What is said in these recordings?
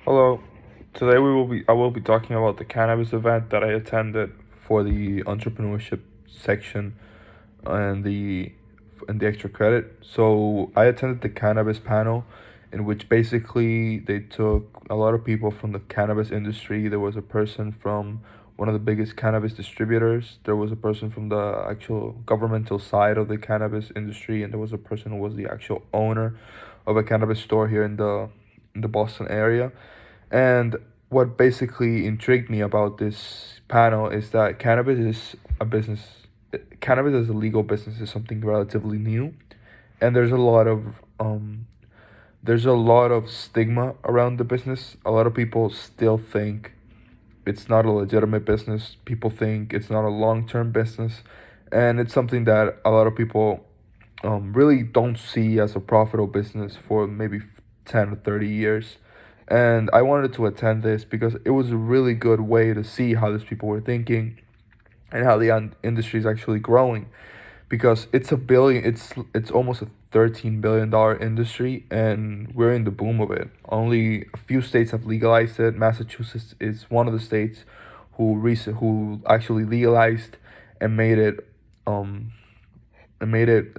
Hello. Today I will be talking about the cannabis event that I attended for the entrepreneurship section and the extra credit. So I attended the cannabis panel in which basically they took a lot of people from the cannabis industry. There was a person from one of the biggest cannabis distributors. There was a person from the actual governmental side of the cannabis industry, and there was a person who was the actual owner of a cannabis store here in the Boston area. And what basically intrigued me about this panel is that cannabis is a business. Cannabis as a legal business is something relatively new, and there's a lot of stigma around the business. A lot of people still think it's not a legitimate business. People think it's not a long term business, and it's something that a lot of people really don't see as a profitable business for maybe 10 or 30 years. And I wanted to attend this because it was a really good way to see how these people were thinking and how the industry is actually growing, because it's almost a $13 billion industry, and we're in the boom of it. Only a few states have legalized it. Massachusetts is one of the states who actually legalized and made it um and made it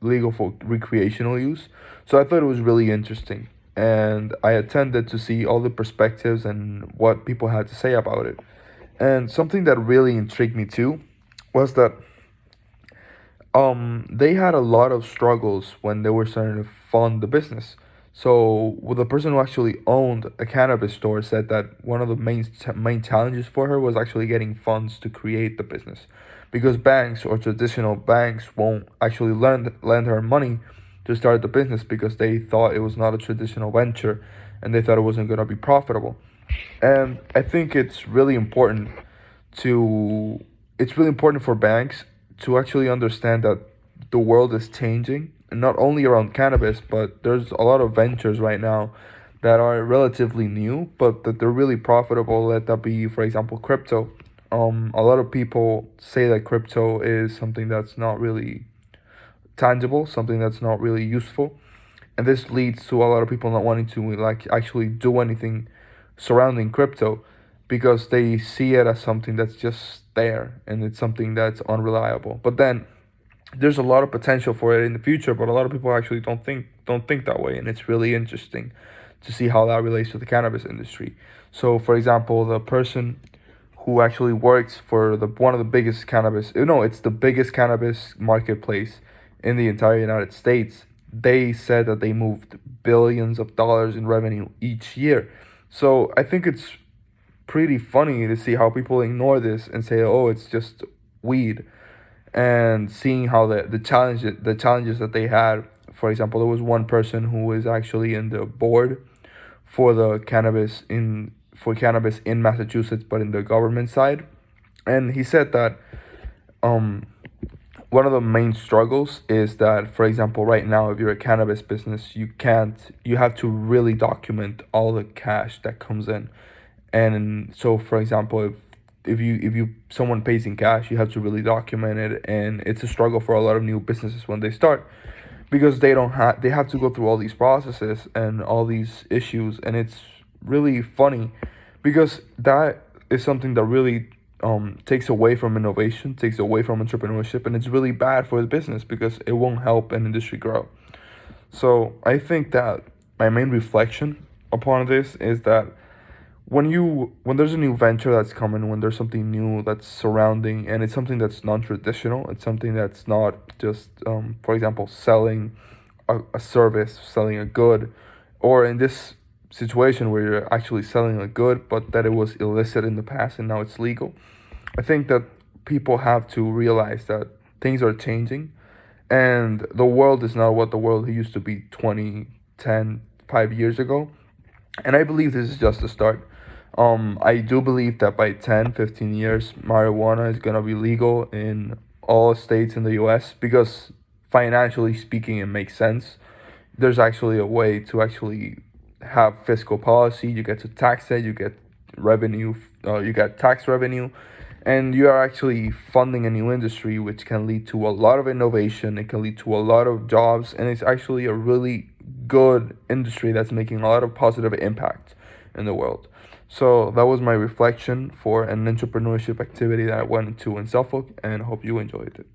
legal for recreational use. So I thought it was really interesting, and I attended to see all the perspectives and what people had to say about it. And something that really intrigued me too was that they had a lot of struggles when they were starting to fund the business. So well, the person who actually owned a cannabis store said that one of the main challenges for her was actually getting funds to create the business, because banks or traditional banks won't actually lend her money to start the business because they thought it was not a traditional venture, and they thought it wasn't going to be profitable. And I think to it's really important for banks to actually understand that the world is changing, and not only around cannabis, but there's a lot of ventures right now that are relatively new but that they're really profitable. Let that be, for example, crypto. A lot of people say that crypto is something that's not really tangible, something that's not really useful, and this leads to a lot of people not wanting to like actually do anything surrounding crypto, because they see it as something that's just there and it's something that's unreliable. But then there's a lot of potential for it in the future, but a lot of people actually don't think that way, and it's really interesting to see how that relates to the cannabis industry. So for example, the person who actually works for the one of the biggest cannabis, no, it's the biggest cannabis marketplace in the entire United States. They said that they moved billions of dollars in revenue each year. So I think it's pretty funny to see how people ignore this and say, "Oh, it's just weed," and seeing how the challenges that they had. For example, there was one person who was actually in the board for the cannabis in Massachusetts, but in the government side, and he said that um one of the main struggles is that, for example, right now, if you're a cannabis business, you have to really document all the cash that comes in. And so, for example, if you someone pays in cash, you have to really document it, and it's a struggle for a lot of new businesses when they start, because they have to go through all these processes and all these issues, and it's really funny because that is something that really takes away from innovation, takes away from entrepreneurship, and it's really bad for the business because it won't help an industry grow. So I think that my main reflection upon this is that when there's a new venture that's coming, when there's something new that's surrounding, and it's something that's non-traditional, it's something that's not just for example, selling a service, selling a good, or in this situation where you're actually selling a good but that it was illicit in the past and now it's legal. I think that people have to realize that things are changing, and the world is not what the world used to be 20, 10, 5 years ago. And I believe this is just the start. I do believe that by 10, 15 years, marijuana is going to be legal in all states in the US, because financially speaking, it makes sense. There's actually a way to actually have fiscal policy. You get to tax it, you get revenue, you get tax revenue, and you are actually funding a new industry, which can lead to a lot of innovation. It can lead to a lot of jobs, and it's actually a really good industry that's making a lot of positive impact in the world. So that was my reflection for an entrepreneurship activity that I went into in Suffolk, and hope you enjoyed it.